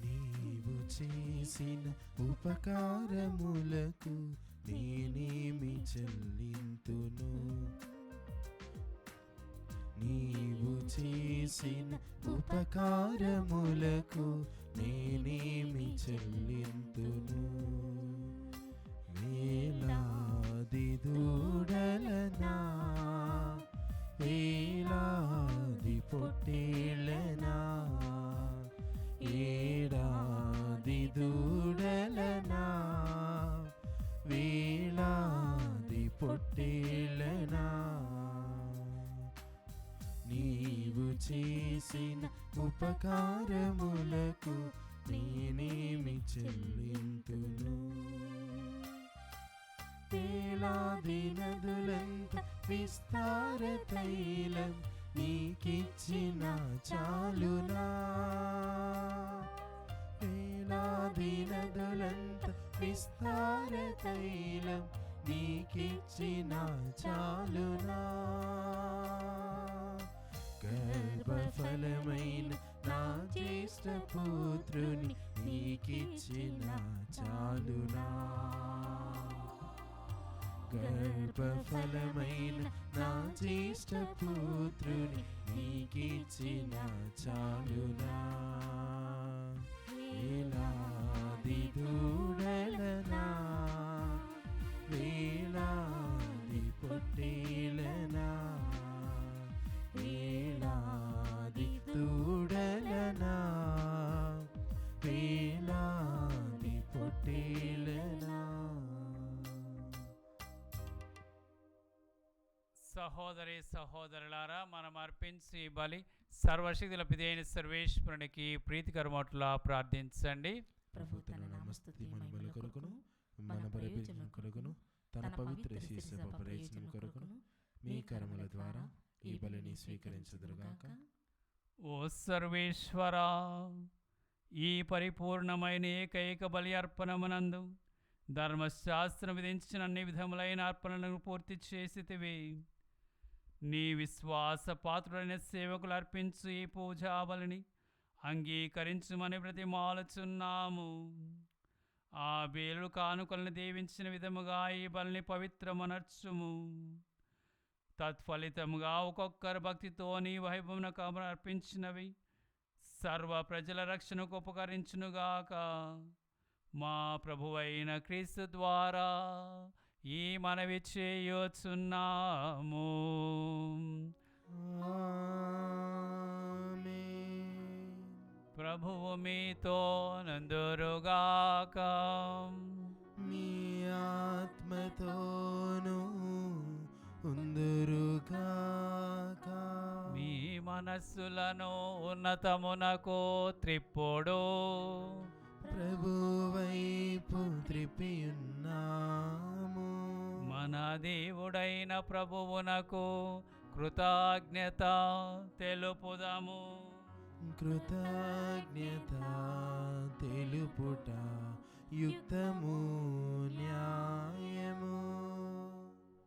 నీవు చేసిన ఉపకారములకు నేనేమి చెల్లింతును? నీవు చేసిన ఉపకారములకు నేనేమి చెల్లింతును? వేలాది దూడలనా, వేలాది పొట్టేళ్ళనా, ఏడాది దూడలనా, వేలాది పొట్టేళ్ళనా, నీవు చేసిన ఉపకారములకు నేనేమి చెల్లింతును? వేలాది నదులంత విస్తార తైలం నీకిచ్చిన చాలునా? వేలాది నదులంత విస్తార తైలం నీకిచ్చిన చాలునా? గర్భఫలమైన నా జ్యేష్ఠ పుత్రుని నీకిచ్చిన చాలునా? గర్భఫలమైన నా జ్యేష్ఠ పుత్రుని నీకిచ్చిన చాలునా? వేలాది దూడలనా, వేలాది పొట్టేళ్ళనా, వేలాది దూడలనా, వేలాది పొట్టేళ్ళనా. సహోదరి సహోదరులారా, మనం అర్పించి ఈ బలి సర్వశక్తుల పిదైన సర్వేశ్వరునికి ప్రీతికరమట్లా ప్రార్థించండి. ప్రభు తన నామస్తుతి మహిమల కొరకును మన ప్రయోజనం కొరకును తన పవిత్ర శిశుసభ ప్రయోజనం కొరకును మీ కర్మల ద్వారా ఈ బలిని స్వీకరించుదురుగాక. ఓ సర్వేశ్వరా, ఈ పరిపూర్ణమైన ఏకైక బలి అర్పణమునందు ధర్మశాస్త్రం విధించిన అన్ని విధములైన అర్పణలను పూర్తి చేసితివి. నీ విశ్వాస పాత్రుడైన సేవకులు అర్పించు ఈ పూజా బలిని అంగీకరించుమని బ్రతిమాలుచున్నాము. ఆ బేలు కానుకలను దీవించిన విధముగా ఈ బలిని పవిత్రమనర్చుము. తత్ఫలితముగా ఒక్కొక్కరు భక్తితో నీ వైభవమునకు అర్పించినవి సర్వ ప్రజల రక్షణకు ఉపకరించునుగాక. మా ప్రభువైన క్రీస్తు ద్వారా ఈ మనవి చేయుచున్నాము. ఆమేన్. ప్రభువు మీతో నందురుగాక. మీ ఆత్మతోనూ ఉందురుగాక. మీ మనస్సులను ఉన్నతమునకు త్రిప్పుడు. ప్రభువైపు త్రిప్పియున్నాము. మన దేవుడైన ప్రభువునకు కృతజ్ఞత తెలుపుదము. కృతజ్ఞత తెలుపుట యుక్తము న్యాయము.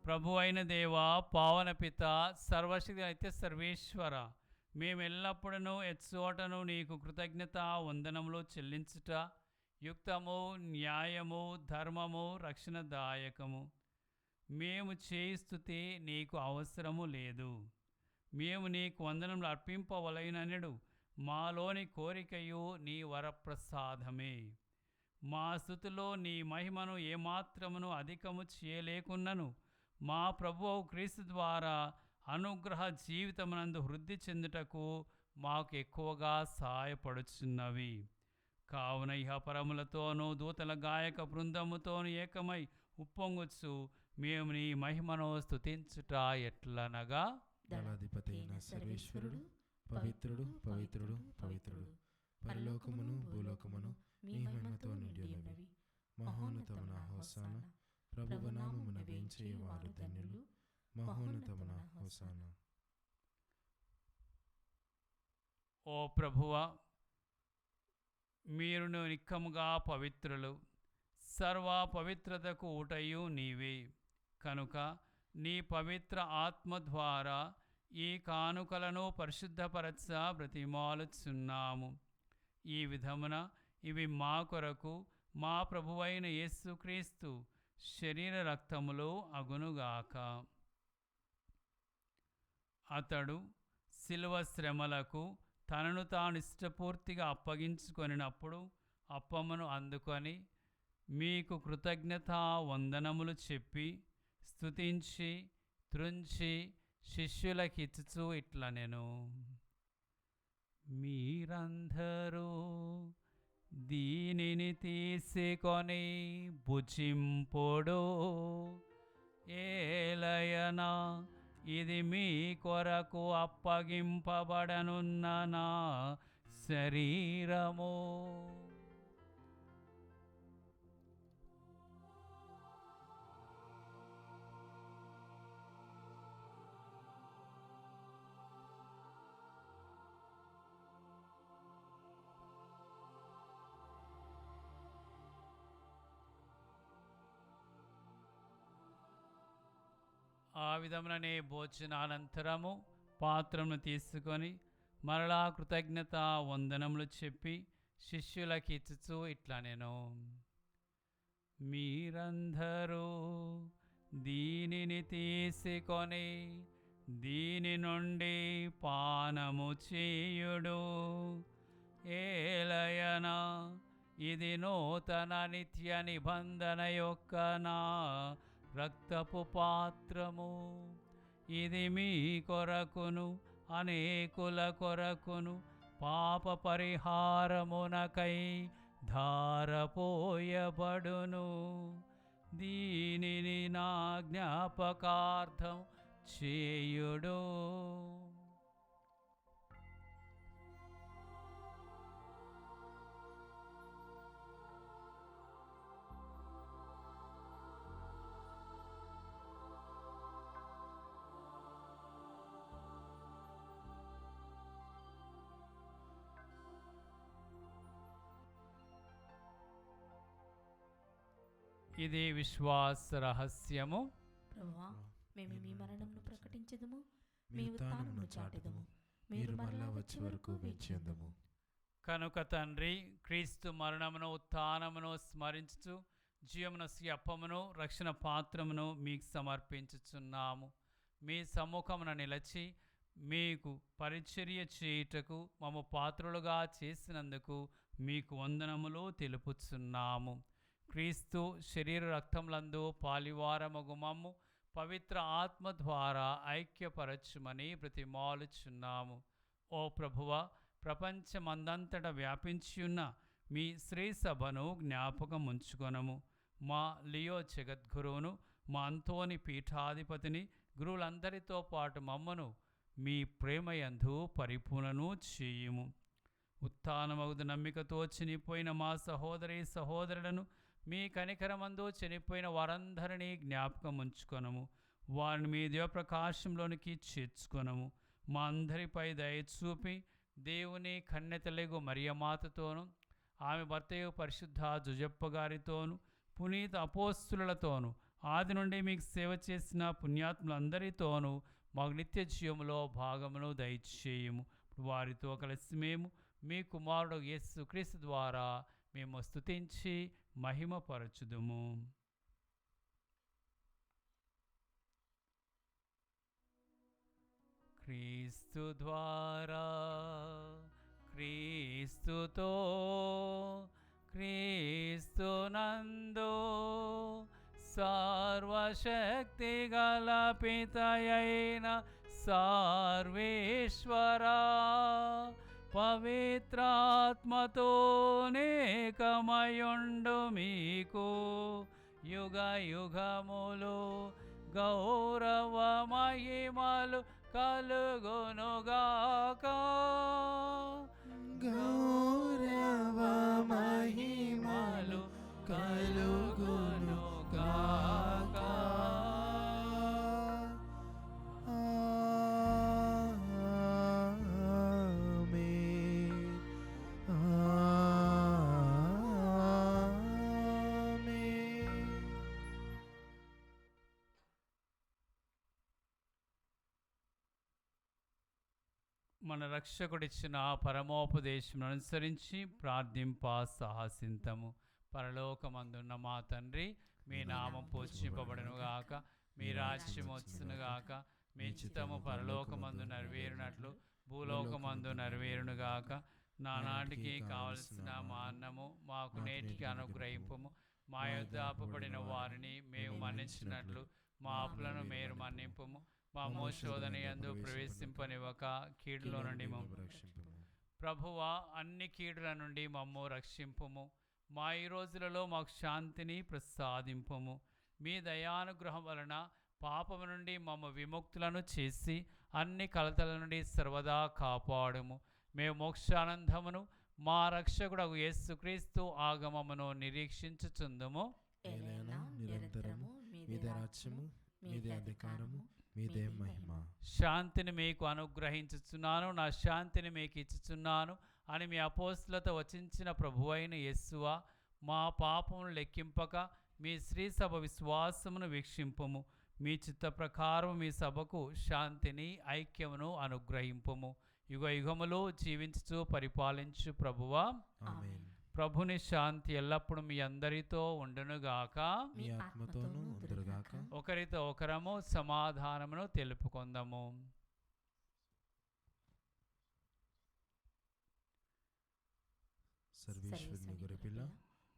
ప్రభు అయిన దేవా, పావన పిత, సర్వశక్తి అయితే సర్వేశ్వర, మేమెల్లప్పుడూ ఎచ్చోటను నీకు కృతజ్ఞత వందనములు చెల్లించుట యుక్తము, న్యాయము, ధర్మము, రక్షణదాయకము. మేము చేయి స్తుతి నీకు అవసరము లేదు. మేము నీకు వందనములు అర్పింపవలైననడు మాలోని కోరికయు నీ వరప్రసాదమే. మా స్తుతిలో నీ మహిమను ఏమాత్రమును అధికము చేయలేకున్నను మా ప్రభువు క్రీస్తు ద్వారా అనుగ్రహ జీవితమునందు వృద్ధి చెందుటకు మాకు ఎక్కువగా సహాయపడుచున్నవి. కావున ఇహపరములతోనూ దూతల గాయక బృందముతోనూ ఏకమై ఉప్పొంగుచు మేము నీ మహిమను స్తుతించుట ఎట్లనగా, దళాధిపతి అయిన సర్వేశ్వరుడు పవిత్రుడు పవిత్రుడు పవిత్రుడు, పరలోకమును భూలోకమును మీ మహిమతో నిండి ఉన్నవి. మహోన్నతమున హోసానా, ప్రభువు నామమున వేంచేయువారు ధన్యులు. మహోన్నతమున హోసానా. ఓ ప్రభువా, మీరును నిక్కముగా పవిత్రులు, సర్వ పవిత్రతకు ఊటయు నీవే. కనుక నీ పవిత్ర ఆత్మ ద్వారా ఈ కానుకలను పరిశుద్ధపరచ బ్రతిమాలుచున్నాము. ఈ విధమున ఇవి మా కొరకు మా ప్రభువైన యేసుక్రీస్తు శరీర రక్తములు అగునుగాక. అతడు శిలువ శ్రమలకు తనను తాను ఇష్టపూర్తిగా అప్పగించుకొనినప్పుడు అప్పమును అందుకొని మీకు కృతజ్ఞతా వందనములు చెప్పి స్తుతించి త్రుంచి శిష్యులకిచ్చుచూ ఇట్లనెను: మీరందరూ దీనిని తీసుకొని భుజింపుడు. ఏలయనా ఇది మీ కొరకు అప్పగింపబడనున్న నా శరీరము. ఆ విధముననే భోజనానంతరము పాత్రను తీసుకొని మరలా కృతజ్ఞత వందనములు చెప్పి శిష్యులకి ఇచ్చుచూ ఇట్లనెను: మీరందరూ దీనిని తీసుకొని దీని నుండి పానము చేయుడు. ఏలయనా ఇది నూతన నిత్య నిబంధన యొక్క నా రక్తపు పాత్రము. ఇది మీ కొరకును అనేకుల కొరకును పాప పరిహారమునకై ధారపోయబడును. దీనిని నా జ్ఞాపకార్థం చేయుడు. ఇది విశ్వాస రహస్యము. ప్రభువా, మేము మీ మరణమును ప్రకటించదము, మీ ఉత్థానమును చాటెదము, మీరు మరలా వచ్చే వరకు వేచియుందుము. కనుక తండ్రి, క్రీస్తు మరణమును ఉత్థానమును స్మరించుచు జీవమునసు అప్పమును రక్షణ పాత్రమును మీకు సమర్పించుచున్నాము. మీ సమ్ముఖమున నిలచి మీకు పరిచర్య చేయుటకు మమ్ము పాత్రులుగా చేసినందుకు మీకు వందనములు తెలుపుచున్నాము. క్రీస్తు శరీర రక్తములందు పాలివారమగు మమ్ము పవిత్ర ఆత్మ ద్వారా ఐక్యపరచుమని బ్రతిమాలుచున్నాము. ఓ ప్రభువ, ప్రపంచమందంతట వ్యాపించియున్న మీ శ్రీ సభను జ్ఞాపకం ఉంచుకొనము. మా లియో జగద్గురువును, మా అంతోని పీఠాధిపతిని, గురువులందరితో పాటు మమ్మను మీ ప్రేమయందు పరిపూర్ణను చేయుము. ఉత్థానమగు నమ్మికతో చనిపోయిన మా సహోదరి సహోదరులను మీ కనికరమందు చనిపోయిన వారందరినీ జ్ఞాపకం ఉంచుకొనము. వారిని మీ దివ్యప్రకాశంలోనికి చేర్చుకొనము. మా అందరిపై దయచూపి దేవుని కన్నెతలెగు మరియమాతతోనూ ఆమె భర్తయు పరిశుద్ధ జుజప్ప గారితోనూ పునీత అపోస్తులతోనూ ఆది నుండి మీకు సేవ చేసిన పుణ్యాత్ములందరితోనూ మాకు నిత్య జీవములో భాగమును దయచేయము. వారితో కలిసి మేము మీ కుమారుడు యేసుక్రీస్తు ద్వారా మేము స్తుతించి మహిమపరచుదుము. క్రీస్తు ద్వారా, క్రీస్తుతో, క్రీస్తునందు సర్వశక్తి గల పితయైన సర్వేశ్వరా, పవిత్రాత్మతో నేకమయుండు మీకు యుగ యుగములు గౌరవ మహిమలు కలుగునుగాక. గౌరవ మహిమలు కలుగునుగాక. మన రక్షకుడిచ్చిన పరమోపదేశం అనుసరించి ప్రార్థింప సాహసింతము. పరలోకమందున్న మా తండ్రి, మీ నామం పూజింపబడునుగాక, మీ రాజ్యం వచ్చునుగాక, మీ చిత్తము పరలోకమందు నెరవేరునట్లు భూలోకమందు నెరవేరునుగాక. నానాటికి కావలసిన మా అన్నము మాకు నేటికి అనుగ్రహింపము. మా యొద్ద అప్పుబడిన వారిని మేము మన్నించినట్లు మా అప్పులను మీరు మన్నింపము. మా మోశోధన యందు ప్రవేశింపనివ్వక కీడులో నుండి మమ్ము రక్షింపుము. ప్రభువా, అన్ని కీడుల నుండి మమ్ము రక్షింపుము. మా ఈ రోజులలో మాకు శాంతిని ప్రసాదింపుము. మీ దయానుగ్రహం వలన పాపము నుండి మమ్ము విముక్తులను చేసి అన్ని కలతల నుండి సర్వదా కాపాడుము. మేము మోక్షానందమును మా రక్షకుడగు యేసుక్రీస్తు ఆగమమును నిరీక్షించుచుందుము. ఏలైనా నిరంతరము మీదే రాజ్యము, మీదే అధికారము, మీదే మహిమ. శాంతిని మీకు అనుగ్రహించుచున్నాను, నా శాంతిని మీకు ఇచ్చుచున్నాను అని మీ అపోస్తులతో వచించిన ప్రభువైన యేసువా, మా పాపమును లెక్కింపక మీ శ్రీ సభ విశ్వాసమును వీక్షింపుము. మీ చిత్త ప్రకారం మీ సభకు శాంతిని ఐక్యమును అనుగ్రహింపుము. యుగ యుగములు జీవించుచు పరిపాలించు ప్రభువా, ఆమేన్. ప్రభుని శాంతి ఎల్లప్పుడూ మీ అందరితో ఉండునుగాక. మీ ఆత్మతోనూ ఉందురుగాక. ఒకరితో ఒకరము సమాధానమును తెలుపుకొందము. సర్వేశ్వరుని గొర్రెపిల్ల,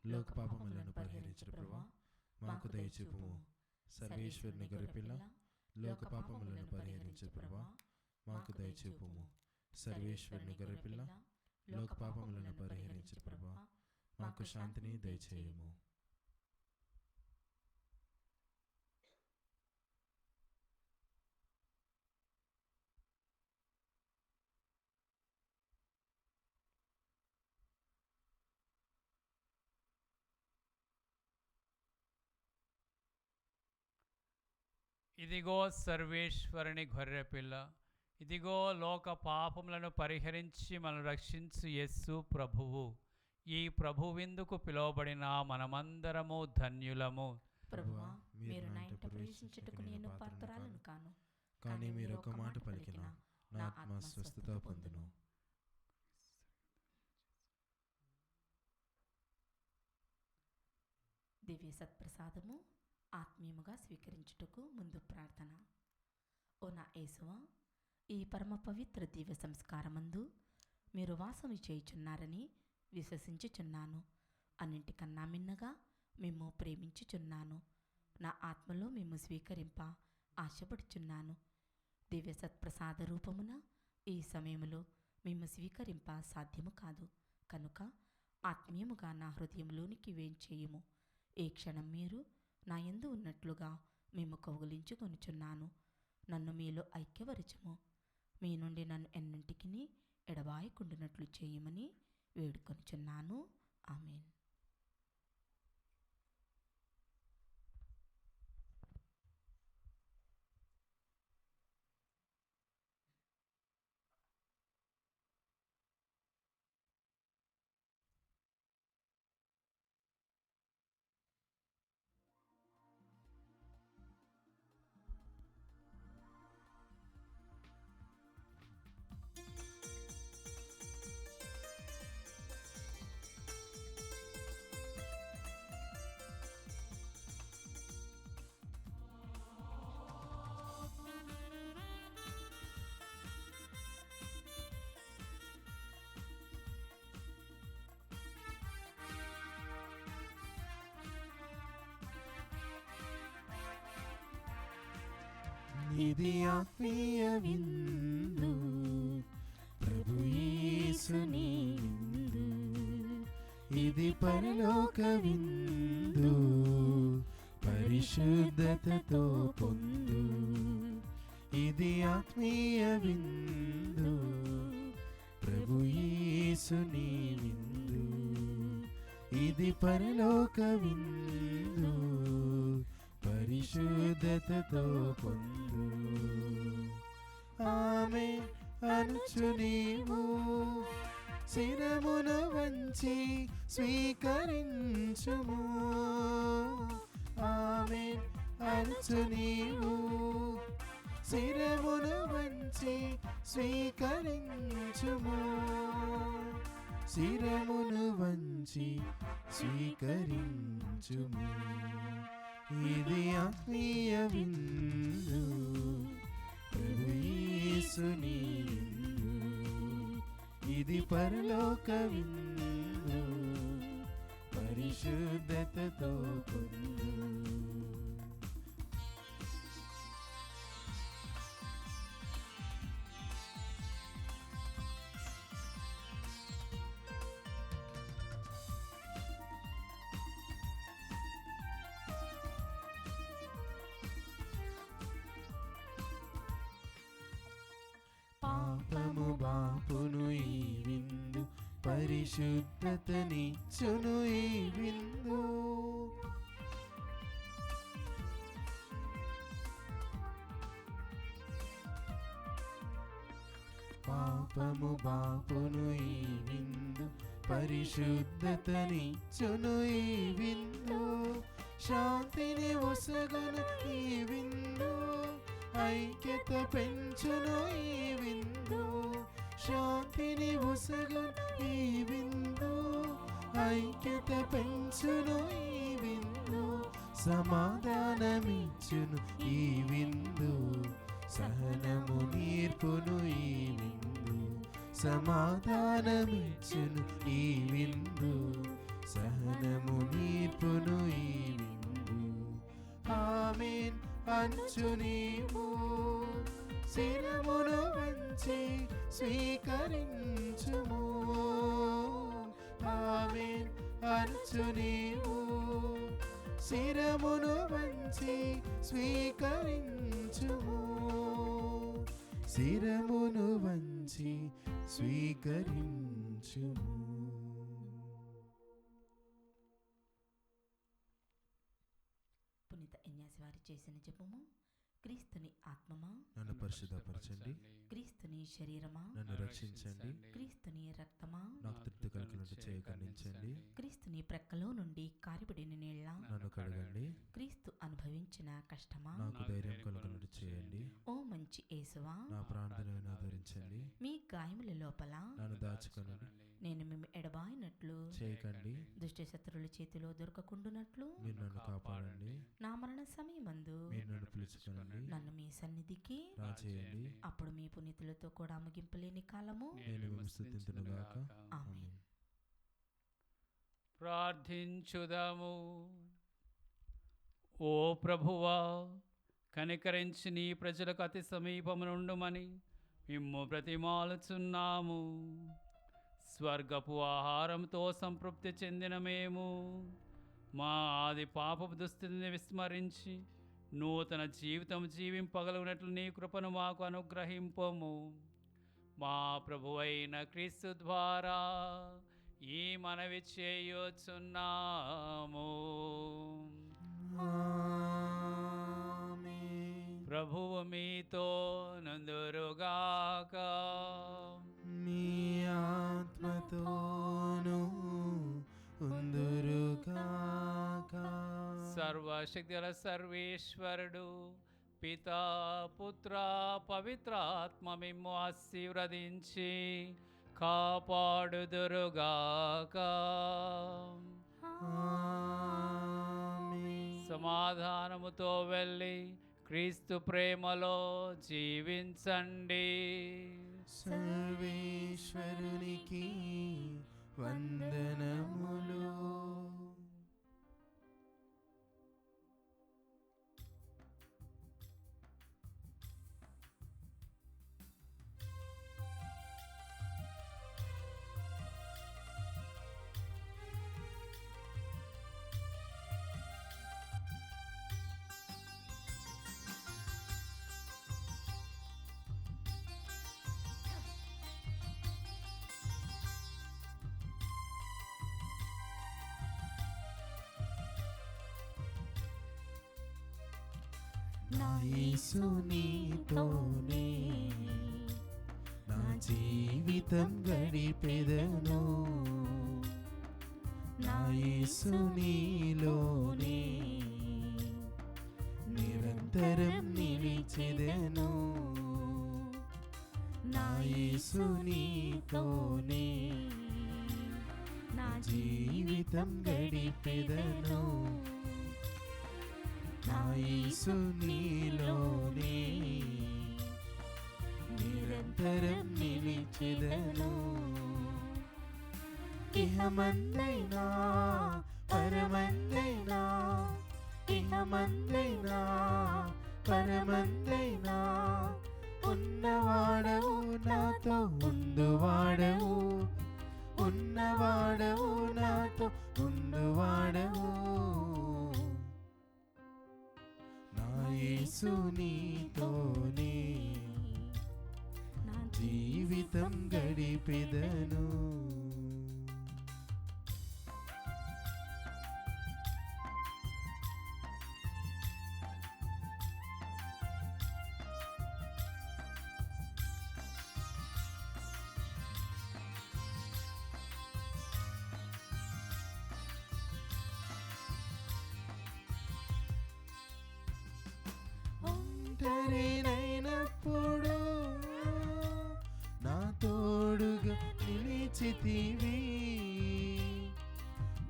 లోక పాపములను పరిహరించు ప్రభువా, మాకు దయచూపుము. సర్వేశ్వరుని గొర్రెపిల్ల, లోక పాపములను పరిహరించు ప్రభువా, మాకు దయచూపుము. సర్వేశ్వరుని గొర్రెపిల్ల, లోక పాపములను పరిహరించు ప్రభువా, మాకు శాంతిని దయచేయము. ఇదిగో సర్వేశ్వరుని గొర్రెపిల్ల, ఇదిగో లోక పాపములను పరిహరించి మనల్ని రక్షించు యేసు ప్రభువు. ఈ ప్రభు విందుకు పిలువబడిన మనమందరము ధన్యులము. ప్రభువా, మీరు నా ఇంట ప్రవేశించుటకు నేను పాత్రురాలను కాను, కానీ మీరు ఒక మాట పలికిన నా ఆత్మ స్వస్థత పొందును. దివ్య సత్ప్రసాదము ఆత్మీయముగా స్వీకరించుటకు ముందు ప్రార్థన. ఓ నా యేసువా, ఈ పరమ పవిత్ర దివ్య సంస్కారమందు మీరు వాసము చేయుచున్నారని విశ్వసించుచున్నాను. అన్నింటికన్నా మిన్నగా మేము ప్రేమించుచున్నాను. నా ఆత్మలో మేము స్వీకరింప ఆశపడుచున్నాను. దివ్య సత్ప్రసాద రూపమున ఈ సమయములో మేము స్వీకరింప సాధ్యము కాదు కనుక ఆత్మీయముగా నా హృదయంలోనికి వేంచేయుము. ఏ క్షణం మీరు నా యందు ఉన్నట్లుగా మేము కౌగిలించుకొనుచున్నాను. నన్ను మీలో ఐక్యపరచుము. మీ నుండి నన్ను ఎన్నింటికి ఎడబాయకుండునట్లు చేయమని వేడుకొనుచున్నాను. ఆమేన్. ఇది ఆత్మీయ విందు, ప్రభు యేసుని విందు. ఇది పరలోక విందు, పరిశుద్ధతతో పొందు. ఇది ఆత్మీయ విందు, ప్రభు యేసుని విందు. ఇది పరలోక విందు, పరిశుద్ధతతో పొందు. ఆమె అనుచు నీవు శిరమును వంచి స్వీకరించుము. ఆమె అనుచు నీవు శిరమును వంచి స్వీకరించుము. శిరమును వంచి స్వీకరించుము. ఇది ఆత్మీయ విందు, ప్రభు యేసుని విందు. ఇది పరలోక విందు, పరిశుద్ధతతో పొందు. పాపము బాపును ఈ విందు, పరిశుద్ధతనిచ్చును ఈ విందు. పాపము బాపును ఈ విందు, పరిశుద్ధతనిచ్చును ఈ విందు. శాంతిని ఒసగును ఈ విందు, ఐక్యత పెంచును ఈ విందు. శాంతిని ఒసగును ఈ విందు, ఐక్యత పెంచును ఈ విందు. సమాధానమిచ్చును ఈ విందు, సహనము నేర్పును ఈ విందు. సమాధానమిచ్చును ఈ విందు, సహనము నేర్పును ఈ విందు. ఆమేన్ అంచు నీవు శిరమును వంచి స్వీకరించుము. ఆమేన్ అంచు నీవు శిరమును వంచి స్వీకరించుము. శిరమును వంచి స్వీకరించుము. పునీత ఎన్యాసి వారి చేసిన జపము. క్రీస్తుని ఆత్మమా నన్ను పరిశుద్ధపరచండి, క్రీస్తుని శరీరమా, నన్ను రక్షించండి. క్రీస్తుని రక్తమా, నాకు తృప్తి కలిగినట్టు చేయ కరుణించండి. క్రీస్తుని ప్రక్కలో నుండి కారిబడిన నీళ్ళ, నన్ను కడగండి. క్రీస్తు అనుభవించిన కష్టమా, నాకు ధైర్యం కలిగినట్టు చేయండి. ఓ మంచి యేసువా, నా ప్రార్థనను ఆదరించండి. మీ గాయముల లోపల నన్ను దాచుకొనండి. నేను మేము ఎడబాయినట్లు, చేయకండి. దుష్ట శత్రువుల చేతిలో దొరకకుండునట్లు మీరు నన్ను కాపాడండి. నా మరణ సమయమందు మీరు నన్ను పిలుచుకోనండి. నన్ను మీ సన్నిధికి, రాచేయండి. అప్పుడు మీ పునీతులతో కూడా ముగింపులేని కాలము. నేను మిమ్మల్ని స్తుతింతునుగాక. ఆమేన్. ప్రార్థించుదాము. ఓ ప్రభువా, కనికరించి నీ ప్రజలకు అతి సమీపమునుండుమని మిమ్ము ప్రతిమాలుచున్నాము. స్వర్గపు ఆహారంతో సంతృప్తి చెందిన మేము మా ఆది పాపపు దుస్థితిని విస్మరించి నూతన జీవితం జీవింపగలిగినట్లు నీ కృపను మాకు అనుగ్రహింపము. మా ప్రభువైన క్రీస్తు ద్వారా ఈ మనవి చేయుచున్నాము. ఆమేన్. ప్రభువు మీతో నందురుగాక. మీ ఆత్మతోనూ ఉందురుగాక. సర్వశక్తుల సర్వేశ్వరుడు పితా పుత్ర పవిత్రాత్మ మిమ్ము ఆశీర్వదించి కాపాడుదురుగాక. ఆమేన్. సమాధానముతో వెళ్ళి క్రీస్తు ప్రేమలో జీవించండి. సర్వేశ్వరునికి వందనములు. నా యేసు నీతోనే నా జీవితం గడిపెదను. నా యేసు నీలోనే నిరంతరం నిలిచెదను. నా యేసు నీతోనే నా జీవితం గడిపెదను. నా యేసు నీలోనే నిరంతరం నిలిచెదను. ఇహమందైనా పరమందైనా, ఇహమందైనా పరమందైనా, ఉన్నవాడవు నాతో ఉందువాడవు, ఉన్నవాడవు నాతో ఉందువాడవు. నా యేసు నీతోనే నా జీవితం గడిపెదను. ఒంటరినైనప్పుడు నా తోడుగా నిలిచితివి.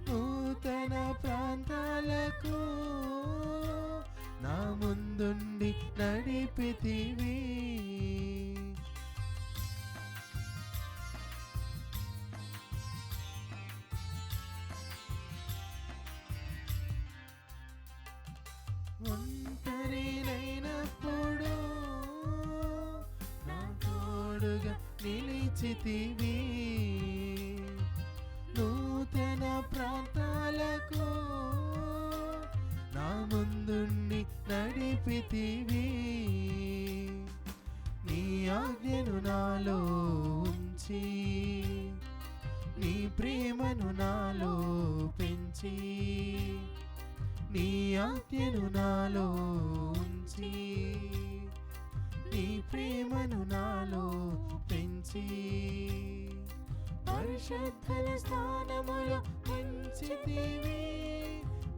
నూతన ప్రాంతాలకు నా ముందుండి నడిపితివి. ఒంటరినైనప్పుడు నా తోడుగా నిలిచితివి. నూతన ప్రాంతాలకు నా ముందుండి నడిపితివి. నీ ఆజ్ఞను నాలో ఉంచి, నీ ప్రేమను నాలో పెంచి, నీ ఆజ్ఞను నాలో ఉంచి, నీ ప్రేమను నాలో పరిశుద్ధుల స్థానములో ఉంచితివి,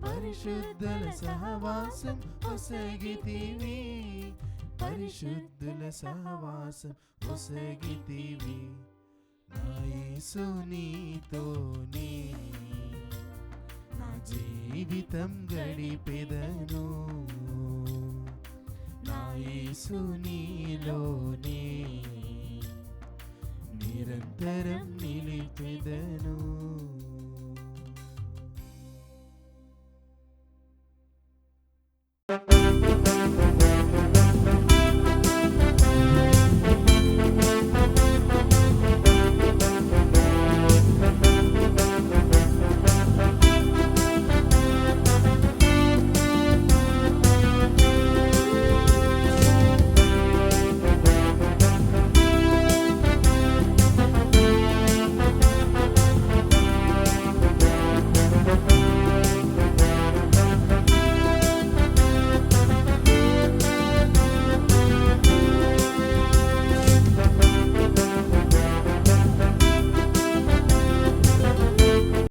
పరిశుద్ధుల సహవాసం ఒసగితివి, పరిశుద్ధుల సహవాసం ఒసగితివి. నా యేసు నీతోనే నా జీవితం గడిపెదను, నా యేసు నీలోనే నిరంతరం